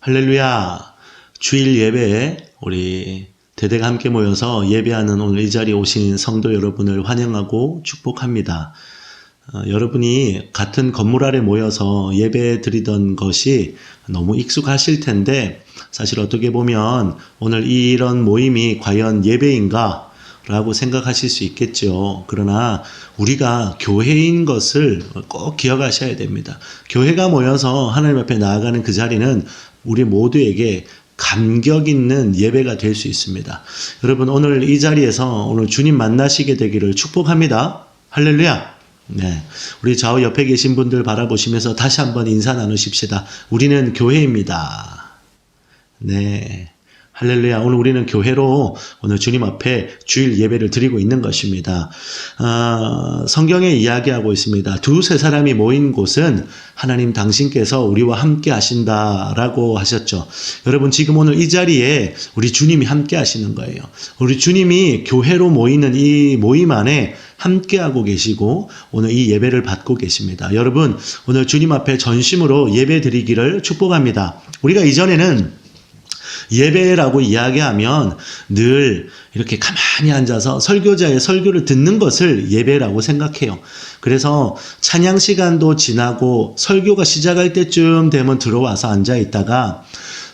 할렐루야. 주일 예배에 우리 대대가 함께 모여서 예배하는 오늘 이 자리에 오신 성도 여러분을 환영하고 축복합니다. 여러분이 같은 건물 아래 모여서 예배 드리던 것이 너무 익숙하실 텐데 사실 어떻게 보면 오늘 이런 모임이 과연 예배인가? 라고 생각하실 수 있겠죠. 그러나 우리가 교회인 것을 꼭 기억하셔야 됩니다. 교회가 모여서 하나님 앞에 나아가는 그 자리는 우리 모두에게 감격 있는 예배가 될 수 있습니다. 여러분 오늘 이 자리에서 오늘 주님 만나시게 되기를 축복합니다. 할렐루야. 네, 우리 좌우 옆에 계신 분들 바라보시면서 다시 한번 인사 나누십시다. 우리는 교회입니다. 네. 할렐루야. 오늘 우리는 교회로 오늘 주님 앞에 주일 예배를 드리고 있는 것입니다. 성경에 이야기하고 있습니다. 두세 사람이 모인 곳은 하나님 당신께서 우리와 함께 하신다라고 하셨죠. 여러분 지금 오늘 이 자리에 우리 주님이 함께 하시는 거예요. 우리 주님이 교회로 모이는 이 모임 안에 함께하고 계시고 오늘 이 예배를 받고 계십니다. 여러분 오늘 주님 앞에 전심으로 예배 드리기를 축복합니다. 우리가 이전에는 예배라고 이야기하면 늘 이렇게 가만히 앉아서 설교자의 설교를 듣는 것을 예배라고 생각해요. 그래서 찬양 시간도 지나고 설교가 시작할 때쯤 되면 들어와서 앉아 있다가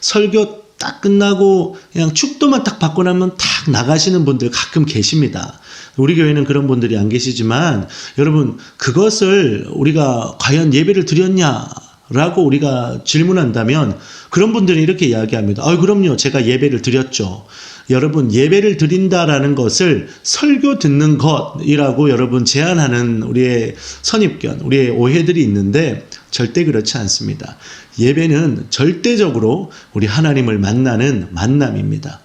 설교 딱 끝나고 그냥 축도만 딱 받고 나면 탁 나가시는 분들 가끔 계십니다. 우리 교회는 그런 분들이 안 계시지만 여러분 그것을 우리가 과연 예배를 드렸냐? 라고 우리가 질문한다면 그런 분들이 이렇게 이야기합니다. 그럼요. 제가 예배를 드렸죠. 여러분 예배를 드린다라는 것을 설교 듣는 것이라고 여러분 제안하는 우리의 선입견, 우리의 오해들이 있는데 절대 그렇지 않습니다. 예배는 절대적으로 우리 하나님을 만나는 만남입니다.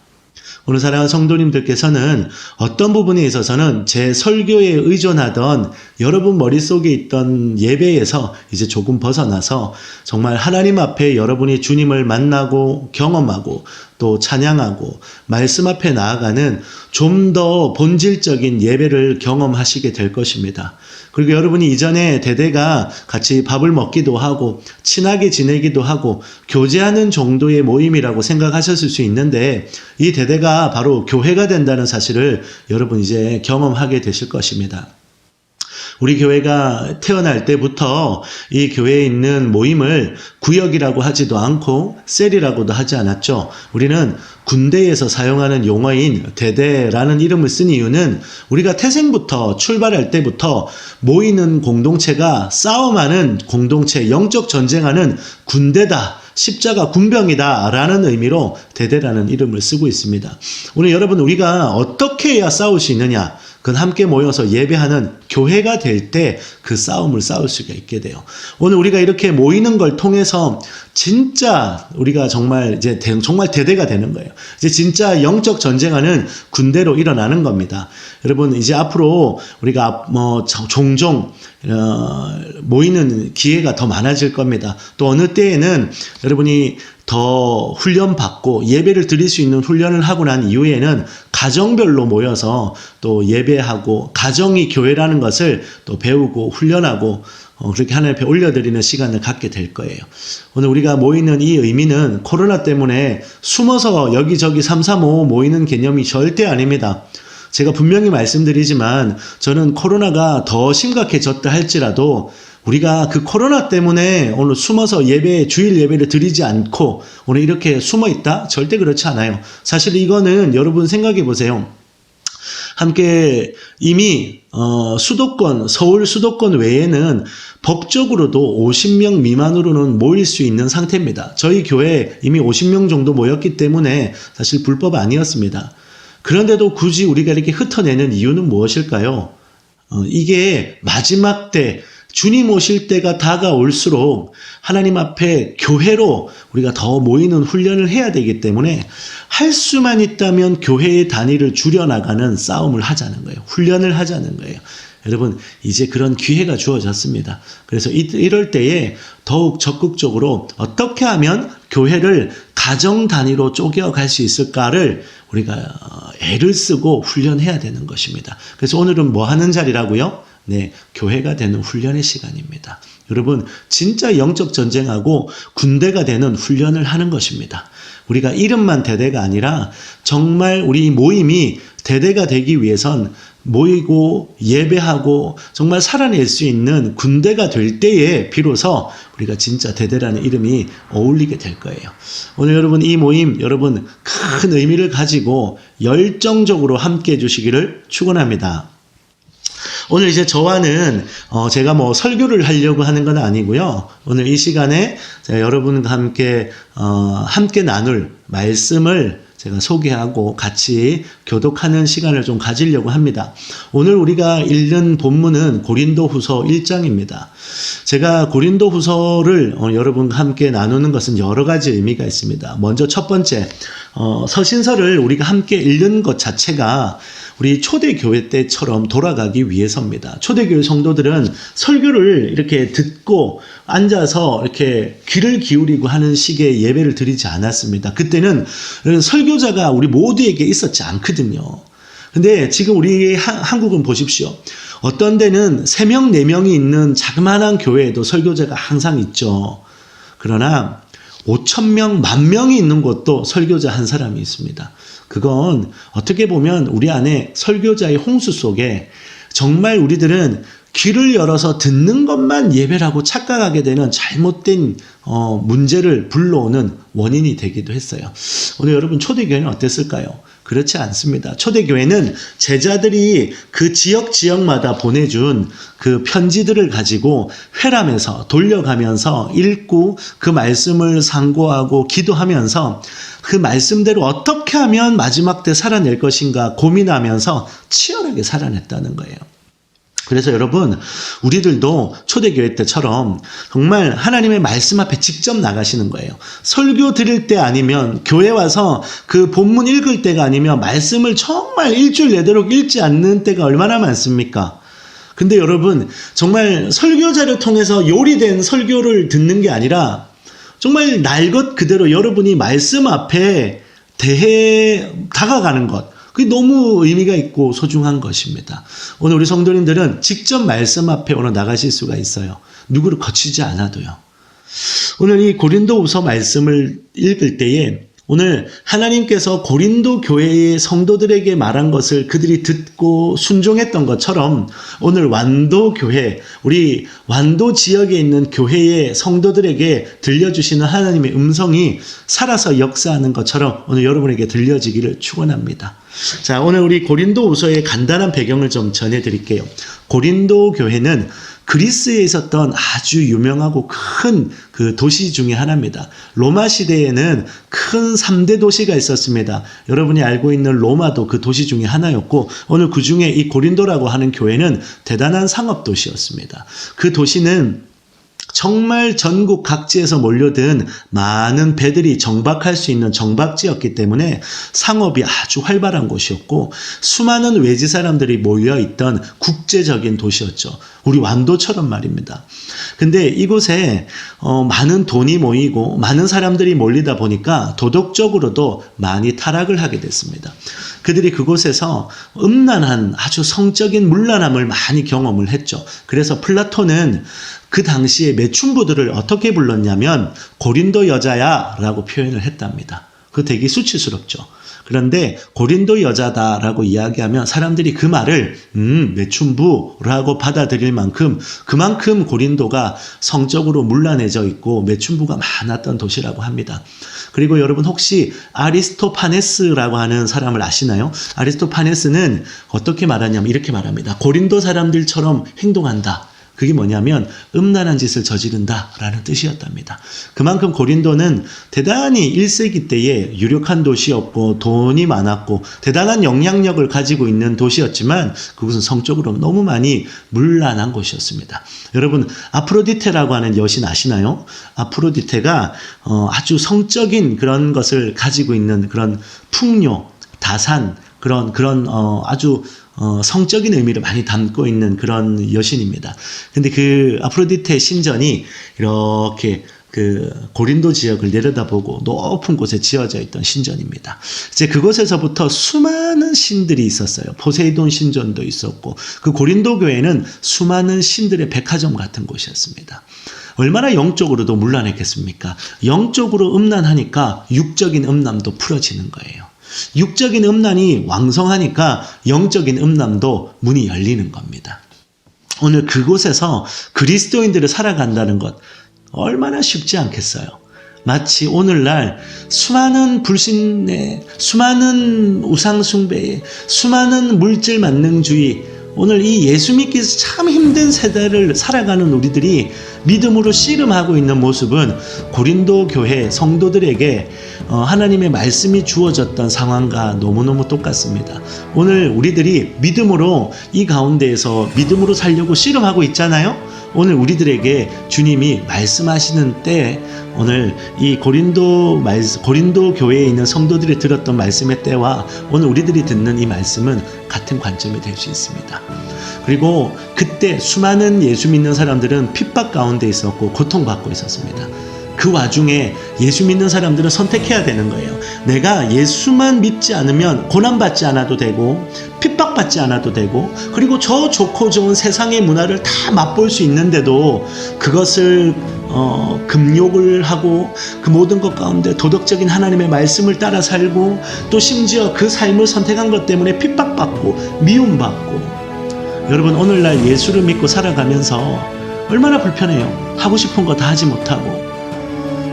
오늘 사랑하는 성도님들께서는 어떤 부분에 있어서는 제 설교에 의존하던 여러분 머릿속에 있던 예배에서 이제 조금 벗어나서 정말 하나님 앞에 여러분이 주님을 만나고 경험하고 또 찬양하고 말씀 앞에 나아가는 좀 더 본질적인 예배를 경험하시게 될 것입니다. 그리고 여러분이 이전에 대대가 같이 밥을 먹기도 하고 친하게 지내기도 하고 교제하는 정도의 모임이라고 생각하셨을 수 있는데 이 대대가 바로 교회가 된다는 사실을 여러분 이제 경험하게 되실 것입니다. 우리 교회가 태어날 때부터 이 교회에 있는 모임을 구역이라고 하지도 않고 셀이라고도 하지 않았죠. 우리는 군대에서 사용하는 용어인 대대라는 이름을 쓴 이유는 우리가 태생부터 출발할 때부터 모이는 공동체가 싸움하는 공동체, 영적 전쟁하는 군대다. 십자가 군병이다 라는 의미로 대대라는 이름을 쓰고 있습니다. 오늘 여러분 우리가 어떻게 해야 싸울 수 있느냐? 그건 함께 모여서 예배하는 교회가 될 때 그 싸움을 싸울 수가 있게 돼요. 오늘 우리가 이렇게 모이는 걸 통해서 진짜 우리가 정말 이제 정말 대대가 되는 거예요. 이제 진짜 영적 전쟁하는 군대로 일어나는 겁니다. 여러분 이제 앞으로 우리가 종종 모이는 기회가 더 많아질 겁니다. 또 어느 때에는 여러분이 더 훈련받고 예배를 드릴 수 있는 훈련을 하고 난 이후에는 가정별로 모여서 또 예배하고 가정이 교회라는 것을 또 배우고 훈련하고 그렇게 하나님 앞에 올려드리는 시간을 갖게 될 거예요. 오늘 우리가 모이는 이 의미는 코로나 때문에 숨어서 여기저기 335 모이는 개념이 절대 아닙니다. 제가 분명히 말씀드리지만 저는 코로나가 더 심각해졌다 할지라도 우리가 그 코로나 때문에 오늘 숨어서 주일 예배를 드리지 않고 오늘 이렇게 숨어 있다? 절대 그렇지 않아요. 사실 이거는 여러분 생각해 보세요. 함께 이미 서울 수도권 외에는 법적으로도 50명 미만으로는 모일 수 있는 상태입니다. 저희 교회에 이미 50명 정도 모였기 때문에 사실 불법 아니었습니다. 그런데도 굳이 우리가 이렇게 흩어내는 이유는 무엇일까요? 이게 마지막 때 주님 오실 때가 다가올수록 하나님 앞에 교회로 우리가 더 모이는 훈련을 해야 되기 때문에 할 수만 있다면 교회의 단위를 줄여나가는 싸움을 하자는 거예요. 훈련을 하자는 거예요. 여러분 이제 그런 기회가 주어졌습니다. 그래서 이럴 때에 더욱 적극적으로 어떻게 하면 교회를 가정 단위로 쪼개어갈 수 있을까를 우리가 애를 쓰고 훈련해야 되는 것입니다. 그래서 오늘은 뭐 하는 자리라고요? 네, 교회가 되는 훈련의 시간입니다. 여러분, 진짜 영적 전쟁하고 군대가 되는 훈련을 하는 것입니다. 우리가 이름만 대대가 아니라 정말 우리 모임이 대대가 되기 위해선 모이고 예배하고 정말 살아낼 수 있는 군대가 될 때에 비로소 우리가 진짜 대대라는 이름이 어울리게 될 거예요. 오늘 여러분 이 모임 여러분 큰 의미를 가지고 열정적으로 함께 해주시기를 축원합니다. 오늘 이제 저와는 제가 뭐 설교를 하려고 하는 건 아니고요. 오늘 이 시간에 여러분과 함께 나눌 말씀을 제가 소개하고 같이 교독하는 시간을 좀 가지려고 합니다. 오늘 우리가 읽는 본문은 고린도후서 1장입니다. 제가 고린도후서를 여러분과 함께 나누는 것은 여러 가지 의미가 있습니다. 먼저 첫 번째, 서신서를 우리가 함께 읽는 것 자체가 우리 초대교회 때처럼 돌아가기 위해서입니다. 초대교회 성도들은 설교를 이렇게 듣고 앉아서 이렇게 귀를 기울이고 하는 식의 예배를 드리지 않았습니다. 그때는 설교자가 우리 모두에게 있었지 않거든요. 근데 지금 우리 한국은 보십시오. 어떤 데는 3명, 4명이 있는 자그마한 교회에도 설교자가 항상 있죠. 그러나 5,000명, 10,000명이 있는 곳도 설교자 한 사람이 있습니다. 그건 어떻게 보면 우리 안에 설교자의 홍수 속에 정말 우리들은 귀를 열어서 듣는 것만 예배라고 착각하게 되는 잘못된 문제를 불러오는 원인이 되기도 했어요. 오늘 여러분 초대교회는 어땠을까요? 그렇지 않습니다. 초대교회는 제자들이 그 지역마다 보내준 그 편지들을 가지고 회람해서 돌려가면서 읽고 그 말씀을 상고하고 기도하면서 그 말씀대로 어떻게 하면 마지막 때 살아낼 것인가 고민하면서 치열하게 살아냈다는 거예요. 그래서 여러분, 우리들도 초대교회 때처럼 정말 하나님의 말씀 앞에 직접 나가시는 거예요. 설교 드릴 때 아니면 교회 와서 그 본문 읽을 때가 아니면 말씀을 정말 일주일 내도록 읽지 않는 때가 얼마나 많습니까? 근데 여러분, 정말 설교자를 통해서 요리된 설교를 듣는 게 아니라 정말 날 것 그대로 여러분이 말씀 앞에 다가가는 것, 그게 너무 의미가 있고 소중한 것입니다. 오늘 우리 성도님들은 직접 말씀 앞에 오늘 나가실 수가 있어요. 누구를 거치지 않아도요. 오늘 이 고린도후서 말씀을 읽을 때에 오늘 하나님께서 고린도 교회의 성도들에게 말한 것을 그들이 듣고 순종했던 것처럼 오늘 완도 교회, 우리 완도 지역에 있는 교회의 성도들에게 들려주시는 하나님의 음성이 살아서 역사하는 것처럼 오늘 여러분에게 들려지기를 축원합니다. 자, 오늘 우리 고린도후서의 간단한 배경을 좀 전해드릴게요. 고린도 교회는 그리스에 있었던 아주 유명하고 큰 그 도시 중에 하나입니다. 로마 시대에는 큰 3대 도시가 있었습니다. 여러분이 알고 있는 로마도 그 도시 중에 하나였고 오늘 그 중에 이 고린도라고 하는 교회는 대단한 상업 도시였습니다. 그 도시는 정말 전국 각지에서 몰려든 많은 배들이 정박할 수 있는 정박지였기 때문에 상업이 아주 활발한 곳이었고 수많은 외지 사람들이 모여있던 국제적인 도시였죠. 우리 완도처럼 말입니다. 근데 이곳에 많은 돈이 모이고 많은 사람들이 몰리다 보니까 도덕적으로도 많이 타락을 하게 됐습니다. 그들이 그곳에서 음란한 아주 성적인 문란함을 많이 경험을 했죠. 그래서 플라톤은 그 당시에 매춘부들을 어떻게 불렀냐면 고린도 여자야 라고 표현을 했답니다. 그거 되게 수치스럽죠. 그런데 고린도 여자다라고 이야기하면 사람들이 그 말을 매춘부라고 받아들일 만큼 그만큼 고린도가 성적으로 문란해져 있고 매춘부가 많았던 도시라고 합니다. 그리고 여러분 혹시 아리스토파네스라고 하는 사람을 아시나요? 아리스토파네스는 어떻게 말하냐면 이렇게 말합니다. 고린도 사람들처럼 행동한다. 그게 뭐냐면 음란한 짓을 저지른다라는 뜻이었답니다. 그만큼 고린도는 대단히 1세기 때에 유력한 도시였고 돈이 많았고 대단한 영향력을 가지고 있는 도시였지만 그것은 성적으로 너무 많이 문란한 곳이었습니다. 여러분 아프로디테라고 하는 여신 아시나요? 아프로디테가 아주 성적인 그런 것을 가지고 있는 그런 풍요, 다산 그런 아주 성적인 의미를 많이 담고 있는 그런 여신입니다. 근데 그 아프로디테 신전이 이렇게 그 고린도 지역을 내려다보고 높은 곳에 지어져 있던 신전입니다. 이제 그곳에서부터 수많은 신들이 있었어요. 포세이돈 신전도 있었고 그 고린도 교회는 수많은 신들의 백화점 같은 곳이었습니다. 얼마나 영적으로도 문란했겠습니까? 영적으로 음란하니까 육적인 음란도 풀어지는 거예요. 육적인 음란이 왕성하니까 영적인 음란도 문이 열리는 겁니다. 오늘 그곳에서 그리스도인들을 살아간다는 것 얼마나 쉽지 않겠어요. 마치 오늘날 수많은 불신에, 수많은 우상숭배에, 수많은 물질 만능주의, 오늘 이 예수 믿기 참 힘든 세대를 살아가는 우리들이 믿음으로 씨름하고 있는 모습은 고린도 교회 성도들에게 하나님의 말씀이 주어졌던 상황과 너무너무 똑같습니다. 오늘 우리들이 믿음으로 이 가운데에서 믿음으로 살려고 씨름하고 있잖아요. 오늘 우리들에게 주님이 말씀하시는 때 오늘 이 고린도 교회에 있는 성도들이 들었던 말씀의 때와 오늘 우리들이 듣는 이 말씀은 같은 관점이 될 수 있습니다. 그리고 그때 수많은 예수 믿는 사람들은 핍박 가운데 있었고 고통받고 있었습니다. 그 와중에 예수 믿는 사람들은 선택해야 되는 거예요. 내가 예수만 믿지 않으면 고난받지 않아도 되고 핍박받지 않아도 되고 그리고 저 좋고 좋은 세상의 문화를 다 맛볼 수 있는데도 그것을 금욕을 하고 그 모든 것 가운데 도덕적인 하나님의 말씀을 따라 살고 또 심지어 그 삶을 선택한 것 때문에 핍박받고 미움받고 여러분 오늘날 예수를 믿고 살아가면서 얼마나 불편해요. 하고 싶은 거 다 하지 못하고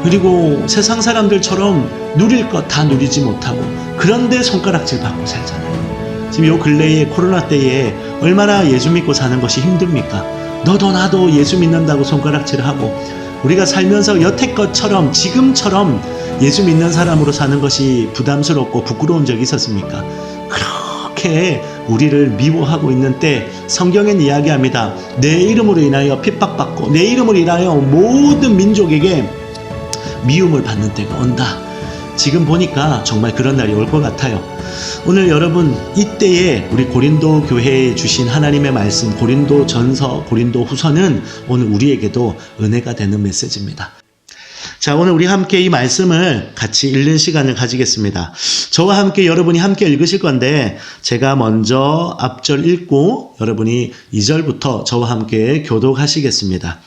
그리고 세상 사람들처럼 누릴 것 다 누리지 못하고 그런데 손가락질 받고 살잖아요. 지금 요 근래에 코로나 때에 얼마나 예수 믿고 사는 것이 힘듭니까? 너도 나도 예수 믿는다고 손가락질하고 우리가 살면서 여태껏처럼 지금처럼 예수 믿는 사람으로 사는 것이 부담스럽고 부끄러운 적이 있었습니까? 그렇게 우리를 미워하고 있는 때 성경엔 이야기합니다. 내 이름으로 인하여 핍박받고 내 이름으로 인하여 모든 민족에게 미움을 받는 때가 온다. 지금 보니까 정말 그런 날이 올 것 같아요. 오늘 여러분 이때에 우리 고린도 교회에 주신 하나님의 말씀 고린도 전서 고린도 후서는 오늘 우리에게도 은혜가 되는 메시지입니다. 자, 오늘 우리 함께 이 말씀을 같이 읽는 시간을 가지겠습니다. 저와 함께 여러분이 함께 읽으실 건데 제가 먼저 앞절 읽고 여러분이 2절부터 저와 함께 교독하시겠습니다.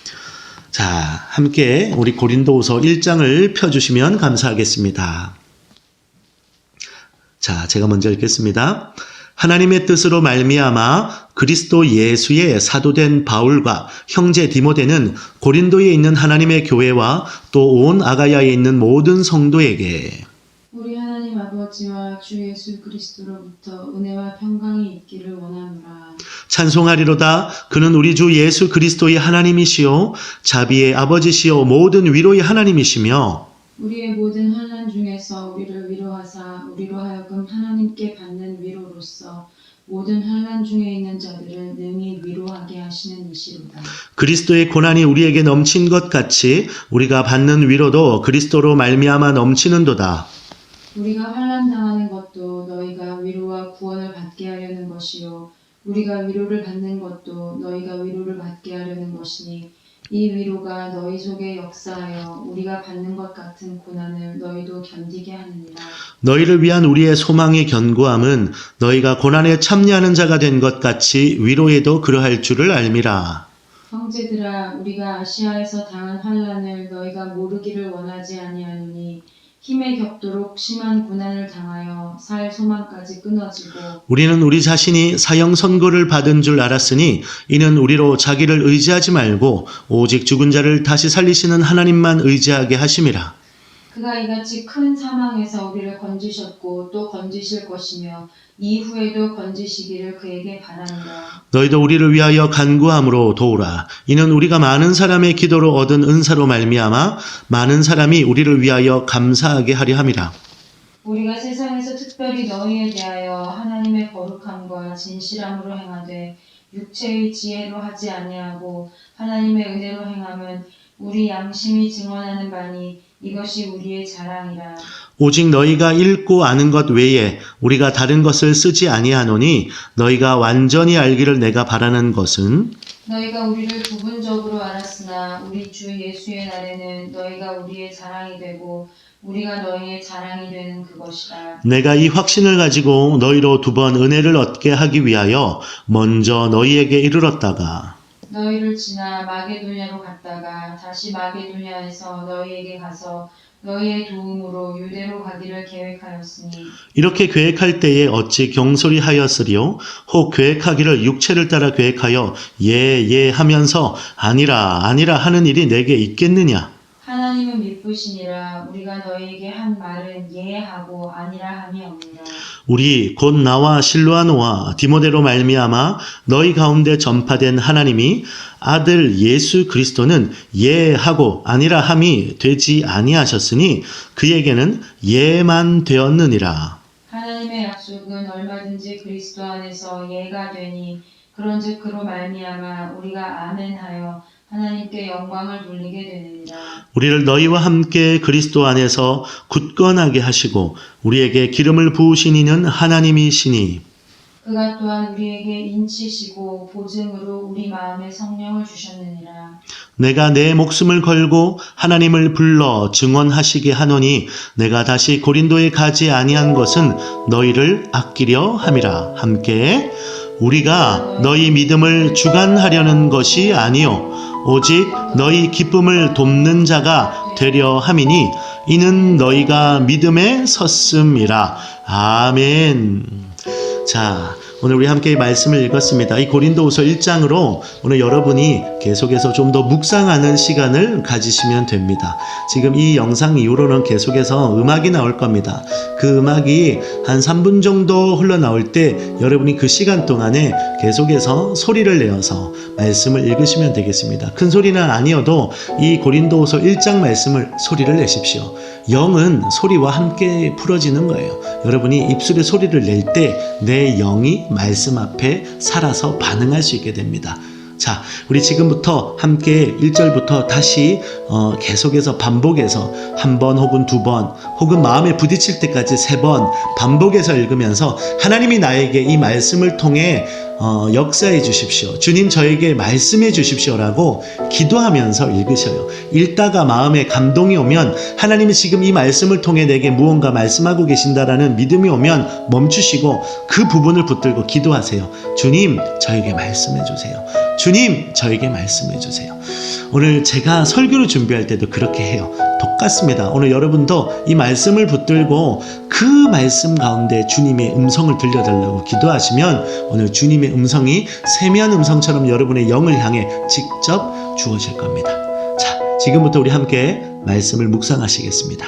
자, 함께 우리 고린도후서 1장을 펴주시면 감사하겠습니다. 자, 제가 먼저 읽겠습니다. 하나님의 뜻으로 말미암아 그리스도 예수의 사도된 바울과 형제 디모데는 고린도에 있는 하나님의 교회와 또 온 아가야에 있는 모든 성도에게 우리 하나님 아버지와 주 예수 그리스도로부터 은혜와 평강이 있기를 원하노라. 찬송하리로다. 그는 우리 주 예수 그리스도의 하나님이시요 자비의 아버지시요 모든 위로의 하나님이시며 우리의 모든 환난 중에서 우리를 위로하사 우리로 하여금 하나님께 받는 위로로서 모든 환난 중에 있는 자들을 능히 위로하게 하시는 이시로다. 그리스도의 고난이 우리에게 넘친 것 같이 우리가 받는 위로도 그리스도로 말미암아 넘치는도다. 우리가 환난 당하는 것도 너희가 위로와 구원을 받게 하려는 것이요 우리가 위로를 받는 것도 너희가 위로를 받게 하려는 것이니 이 위로가 너희 속에 역사하여 우리가 받는 것 같은 고난을 너희도 견디게 하느니라. 너희를 위한 우리의 소망의 견고함은 너희가 고난에 참여하는 자가 된 것 같이 위로에도 그러할 줄을 알미라. 형제들아 우리가 아시아에서 당한 환난을 너희가 모르기를 원하지 아니하노니 힘에 겹도록 심한 고난을 당하여 살 소망까지 끊어지고 우리는 우리 자신이 사형 선고를 받은 줄 알았으니 이는 우리로 자기를 의지하지 말고 오직 죽은 자를 다시 살리시는 하나님만 의지하게 하심이라. 그가 이같이 큰 사망에서 우리를 건지셨고 또 건지실 것이며 이후에도 건지시기를 그에게 바라노라. 너희도 우리를 위하여 간구함으로 도우라. 이는 우리가 많은 사람의 기도로 얻은 은사로 말미암아 많은 사람이 우리를 위하여 감사하게 하려 함이라. 우리가 세상에서 특별히 너희에 대하여 하나님의 거룩함과 진실함으로 행하되 육체의 지혜로 하지 아니하고 하나님의 은혜로 행함은 우리 양심이 증언하는 바니 이것이 우리의 자랑이라. 오직 너희가 읽고 아는 것 외에 우리가 다른 것을 쓰지 아니하노니 너희가 완전히 알기를 내가 바라는 것은 너희가 우리를 부분적으로 알았으나 우리 주 예수의 날에는 너희가 우리의 자랑이 되고 우리가 너희의 자랑이 되는 그것이라. 내가 이 확신을 가지고 너희로 두 번 은혜를 얻게 하기 위하여 먼저 너희에게 이르렀다가 너희를 지나 마게도냐로 갔다가 다시 마게도냐에서 너희에게 가서 너희의 도움으로 유대로 가기를 계획하였으니 이렇게 계획할 때에 어찌 경솔이하였으리요? 혹 계획하기를 육체를 따라 계획하여 예 하면서 아니라 하는 일이 내게 있겠느냐? 하나님은 미쁘시니라. 우리가 너희에게 한 말은 예하고 아니라 함이 없느라. 우리 곧 나와 실로아노와 디모데로 말미암아 너희 가운데 전파된 하나님이 아들 예수 그리스도는 예하고 아니라 함이 되지 아니하셨으니 그에게는 예만 되었느니라. 하나님의 약속은 얼마든지 그리스도 안에서 예가 되니 그런즉 그로 말미암아 우리가 아멘하여 하나님께 영광을 돌리게 되느니라. 우리를 너희와 함께 그리스도 안에서 굳건하게 하시고 우리에게 기름을 부으신 이는 하나님이시니 그가 또한 우리에게 인치시고 보증으로 우리 마음에 성령을 주셨느니라. 내가 내 목숨을 걸고 하나님을 불러 증언하시게 하노니 내가 다시 고린도에 가지 아니한 것은 너희를 아끼려 함이라. 함께 우리가 너희 믿음을 주관하려는 것이 아니요 오직 너희 기쁨을 돕는 자가 되려 함이니 이는 너희가 믿음에 섰음이라. 아멘. 자, 오늘 우리 함께 말씀을 읽었습니다. 이 고린도후서 1장으로 오늘 여러분이 계속해서 좀 더 묵상하는 시간을 가지시면 됩니다. 지금 이 영상 이후로는 계속해서 음악이 나올 겁니다. 그 음악이 한 3분 정도 흘러나올 때 여러분이 그 시간 동안에 계속해서 소리를 내어서 말씀을 읽으시면 되겠습니다. 큰 소리는 아니어도 이 고린도후서 1장 말씀을 소리를 내십시오. 영은 소리와 함께 풀어지는 거예요. 여러분이 입술에 소리를 낼 때 내 영이 말씀 앞에 살아서 반응할 수 있게 됩니다. 자, 우리 지금부터 함께 1절부터 다시 계속해서 반복해서 한 번 혹은 두 번 혹은 마음에 부딪힐 때까지 3번 반복해서 읽으면서 하나님이 나에게 이 말씀을 통해 역사해 주십시오. 주님 저에게 말씀해 주십시오라고 기도하면서 읽으셔요. 읽다가 마음에 감동이 오면 하나님이 지금 이 말씀을 통해 내게 무언가 말씀하고 계신다라는 믿음이 오면 멈추시고 그 부분을 붙들고 기도하세요. 주님 저에게 말씀해 주세요. 주님 저에게 말씀해 주세요. 오늘 제가 설교를 준비할 때도 그렇게 해요. 똑같습니다. 오늘 여러분도 이 말씀을 붙들고 그 말씀 가운데 주님의 음성을 들려달라고 기도하시면 오늘 주님의 음성이 세미한 음성처럼 여러분의 영을 향해 직접 주어질 겁니다. 자, 지금부터 우리 함께 말씀을 묵상하시겠습니다.